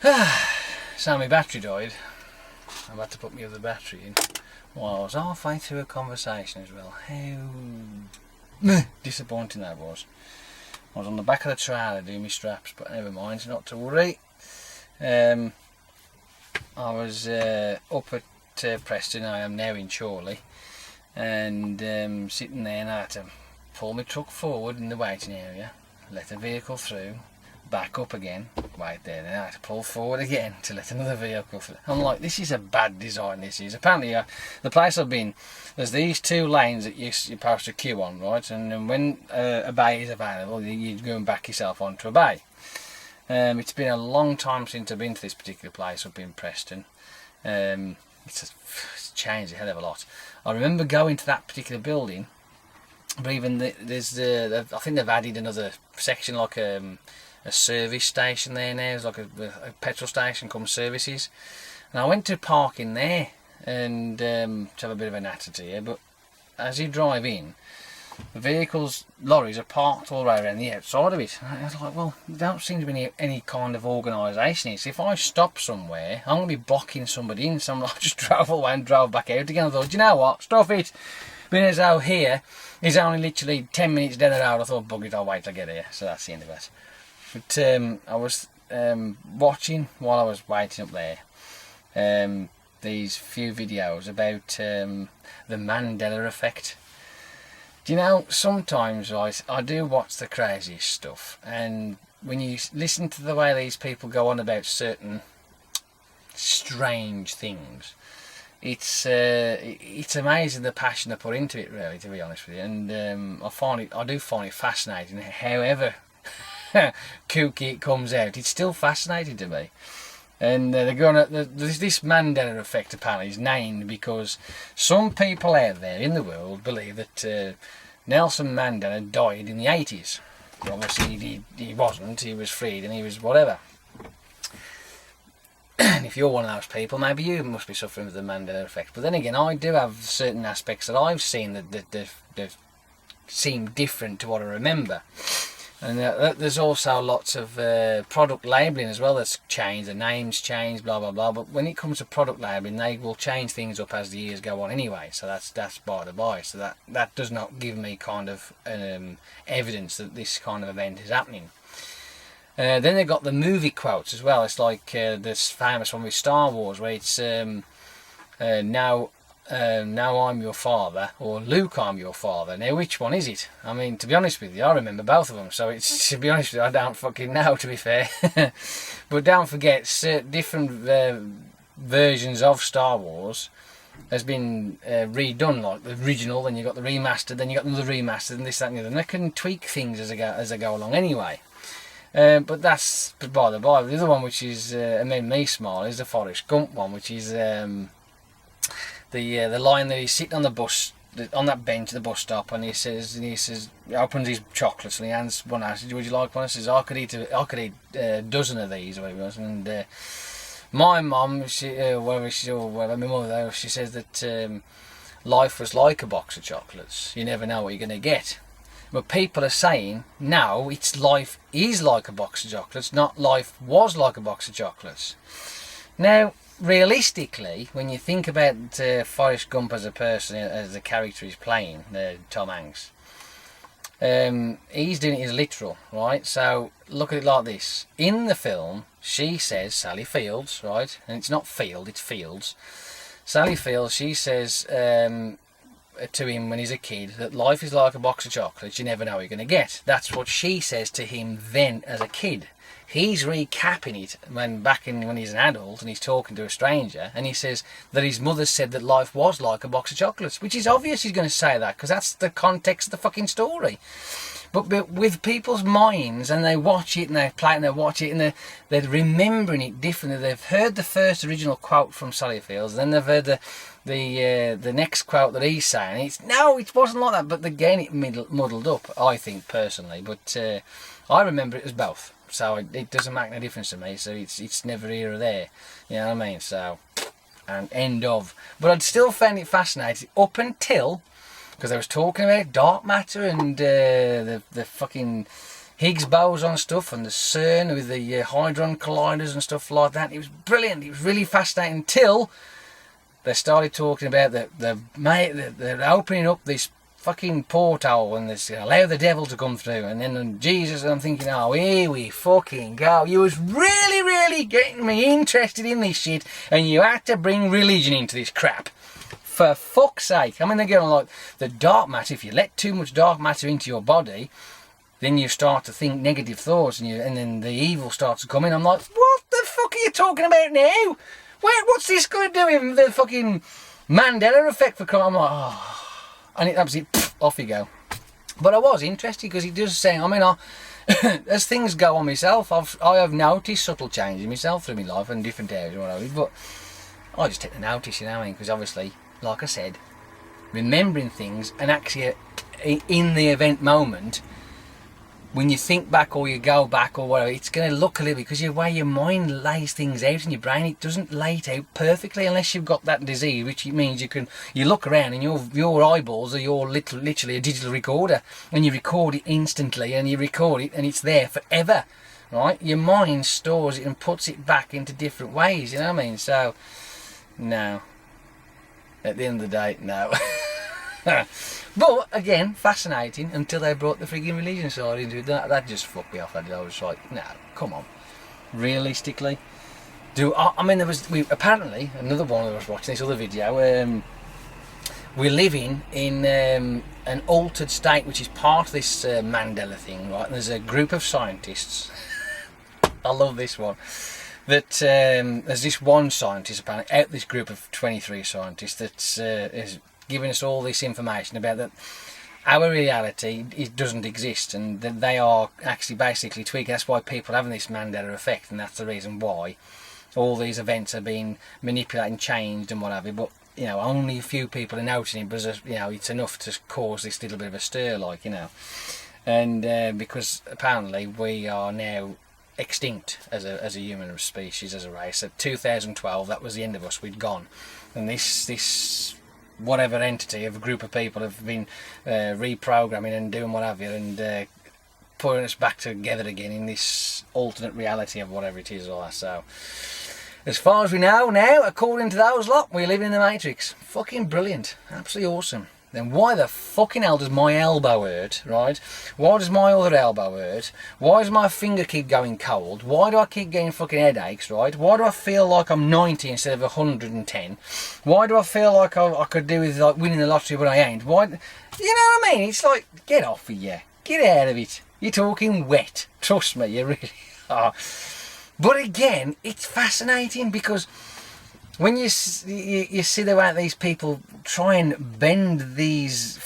So my battery died. I've had to put my other battery in. Well, I was halfway through a conversation as well. How disappointing that was. I was on the back of the trailer doing my straps, but never mind, not to worry. I was up at Preston. I am now in Chorley, and sitting there, and I had to pull my truck forward in the waiting area, let the vehicle through, back up again, wait there, then I had to pull forward again to let another vehicle through. I'm like, this is a bad design, this is. Apparently, the place I've been, there's these two lanes that you're supposed to queue on, right? And then when a bay is available, you go and back yourself onto a bay. It's been a long time since I've been to this particular place up in Preston. It's changed a hell of a lot. I remember going to that particular building, but even I think they've added another section, like a service station there now. It's like a petrol station come services. And I went to park in there and to have a bit of a natter to you, but as you drive in, the lorries are parked all around the outside of it. And I was like, well, there don't seem to be any kind of organisation here. So if I stop somewhere, I'm going to be blocking somebody in. So I just drove away and drove back out again. I thought, you know what, stuff it. Being as how here is only literally 10 minutes down the road, I thought, bug it, I'll wait till I get here. So that's the end of it. But I was watching while I was waiting up there these few videos about the Mandela effect. Do you know, sometimes I do watch the craziest stuff, and when you listen to the way these people go on about certain strange things, it's amazing the passion they put into it, really, to be honest with you. And I do find it fascinating. However kooky it comes out, it's still fascinating to me. And this Mandela effect apparently is named because some people out there in the world believe that Nelson Mandela died in the 80s. Obviously he wasn't, he was freed and he was whatever. And if you're one of those people, maybe you must be suffering with the Mandela effect. But then again, I do have certain aspects that I've seen that seem different to what I remember. And there's also lots of product labelling as well that's changed, the names change, blah blah blah. But when it comes to product labelling, they will change things up as the years go on anyway. So that's by the by. So that does not give me kind of evidence that this kind of event is happening. Then they've got the movie quotes as well. It's like this famous one with Star Wars, where it's now I'm your father, or Luke, I'm your father. Now, which one is it? I mean, to be honest with you, I remember both of them. So it's, to be honest with you, I don't fucking know, to be fair. But don't forget, different versions of Star Wars has been redone, like the original, then you got the remastered, then you got another remastered, and this, that, and the other. And they can tweak things as they go along anyway. But that's by the by. The other one, which is made me smile, is the Forrest Gump one, which is the line that he's sitting on the bus, on that bench at the bus stop, and he says, he opens his chocolates and he hands one out. Would you like one? He says, I could eat a dozen of these, or whatever it was. And my mum, my mother, she says that life was like a box of chocolates. You never know what you're going to get. But people are saying now it's life is like a box of chocolates, not life was like a box of chocolates. Now, realistically, when you think about Forrest Gump as a person, as the character he's playing, Tom Hanks, he's doing it as literal, right? So look at it like this. In the film, she says, Sally Fields, right? And it's not Field, it's Fields. Sally Fields, she says to him when he's a kid that life is like a box of chocolates, you never know what you're going to get. That's what she says to him then as a kid. He's recapping it when he's an adult and he's talking to a stranger, and he says that his mother said that life was like a box of chocolates, which is obvious he's going to say that because that's the context of the fucking story. But with people's minds, and they watch it and they play it and they watch it and they're remembering it differently. They've heard the first original quote from Sally Fields, then they've heard the next quote that he's saying. It wasn't like that, but again it muddled up, I think personally. But I remember it as both. So it doesn't make no difference to me. So it's never here or there. You know what I mean? So, and end of. But I'd still find it fascinating up until, because I was talking about dark matter and the fucking Higgs boson stuff and the CERN with the Hadron Colliders and stuff like that. It was brilliant. It was really fascinating until they started talking about they're opening up this fucking porthole and this allow the devil to come through, and then Jesus, and I'm thinking, oh, here we fucking go. You was really getting me interested in this shit, and you had to bring religion into this crap. For fuck's sake. I mean, they're going like the dark matter. If you let too much dark matter into your body, then you start to think negative thoughts, and then the evil starts to come in. I'm like, what the fuck are you talking about now? What's this going to do with the fucking Mandela effect for crime? I'm like, oh. And it absolutely, off you go. But I was interested because it does say, I mean, as things go on myself, I have noticed subtle changes in myself through my life and different areas and whatever. But I just take the notice, you know what I mean? Because obviously, like I said, remembering things and actually in the event moment, when you think back or you go back or whatever, it's going to look a little bit, because the way your mind lays things out in your brain, it doesn't lay it out perfectly unless you've got that disease, which it means you look around and your eyeballs are literally a digital recorder, and you record it instantly and you record it and it's there forever, right? Your mind stores it and puts it back into different ways, you know what I mean? So, no. At the end of the day, no. But again, fascinating until they brought the frigging religion side into it. That just fucked me off. I was like, no, come on. Realistically, I mean, apparently another one that was watching this other video. We're living in an altered state, which is part of this Mandela thing, right? And there's a group of scientists. I love this one. That there's this one scientist apparently out of this group of 23 scientists that is giving us all this information about that our reality doesn't exist, and that they are actually basically tweaking. That's why people are having this Mandela effect, and that's the reason why all these events are being manipulated and changed and whatever. But you know, only a few people are noticing it, but you know, it's enough to cause this little bit of a stir, like, you know. And because apparently we are now extinct as a human species, as a race. At 2012, that was the end of us. We'd gone, and this whatever entity of a group of people have been reprogramming and doing what have you, and putting us back together again in this alternate reality of whatever it is. Or so, as far as we know now, according to those lot, we're living in the Matrix. Fucking brilliant, absolutely awesome. Then why the fucking hell does my elbow hurt, right? Why does my other elbow hurt? Why does my finger keep going cold? Why do I keep getting fucking headaches, right? Why do I feel like I'm 90 instead of 110? Why do I feel like I could do with like winning the lottery but I ain't? Why? You know what I mean? It's like, get off of you. Get out of it. You're talking wet. Trust me, you really are. But again, it's fascinating because when you see the way these people try and bend these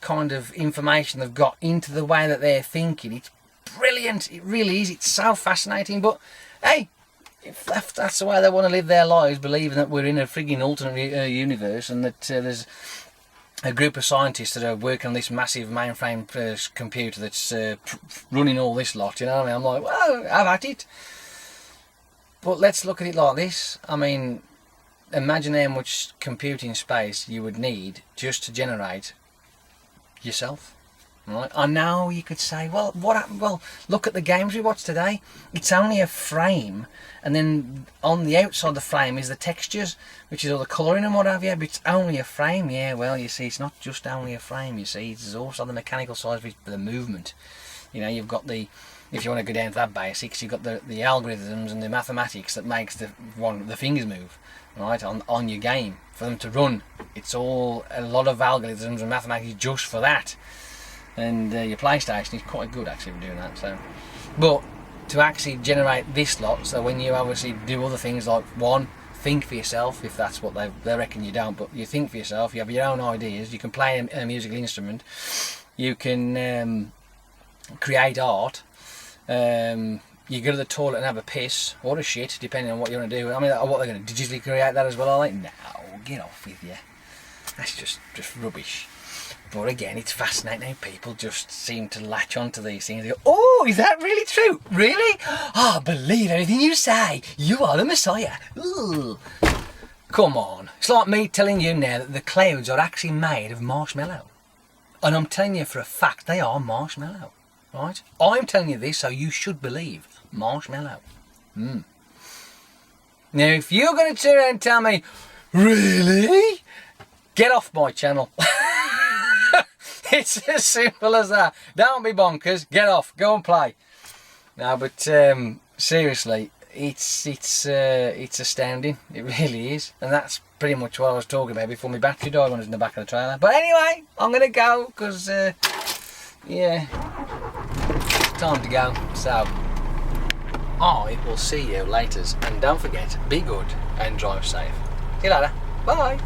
kind of information they've got into the way that they're thinking, it's brilliant. It really is. It's so fascinating. But hey, if that's the way they want to live their lives, believing that we're in a frigging alternate universe, and that there's a group of scientists that are working on this massive mainframe computer that's running all this lot, you know what I mean? I'm like, well, have at it. But let's look at it like this. I mean, imagine how much computing space you would need just to generate yourself, right? I know you could say, well, what happened? Well, look at the games we watch today. It's only a frame, and then on the outside the frame is the textures, which is all the colouring and what have you, but it's only a frame. Yeah, well, you see, it's not just only a frame, you see. It's also the mechanical side of it, the movement. You know, you've got the, if you want to go down to that basics, you've got the algorithms and the mathematics that makes the fingers move, right, on your game, for them to run. It's all a lot of algorithms and mathematics just for that. And your PlayStation is quite good actually for doing that. So, but to actually generate this lot, so when you obviously do other things like, one, think for yourself, if that's what they reckon you don't, but you think for yourself, you have your own ideas, you can play a musical instrument, you can create art, you go to the toilet and have a piss or a shit, depending on what you want to do. I mean, what they're going to digitally create that as well, are they? No, get off with you. That's just rubbish. But again, it's fascinating how people just seem to latch onto these things. They go, oh, is that really true? Really? Oh, believe everything you say. You are the Messiah. Ooh. Come on. It's like me telling you now that the clouds are actually made of marshmallow. And I'm telling you for a fact they are marshmallow. right? I'm telling you this, so you should believe. Marshmallow. Now, if you're going to turn around and tell me, really? Get off my channel. It's as simple as that. Don't be bonkers. Get off. Go and play. No, but seriously, it's astounding. It really is. And that's pretty much what I was talking about before my battery died when I was in the back of the trailer. But anyway, I'm going to go because, yeah, time to go. So, I will see you later. And don't forget, be good and drive safe. See you later. Bye.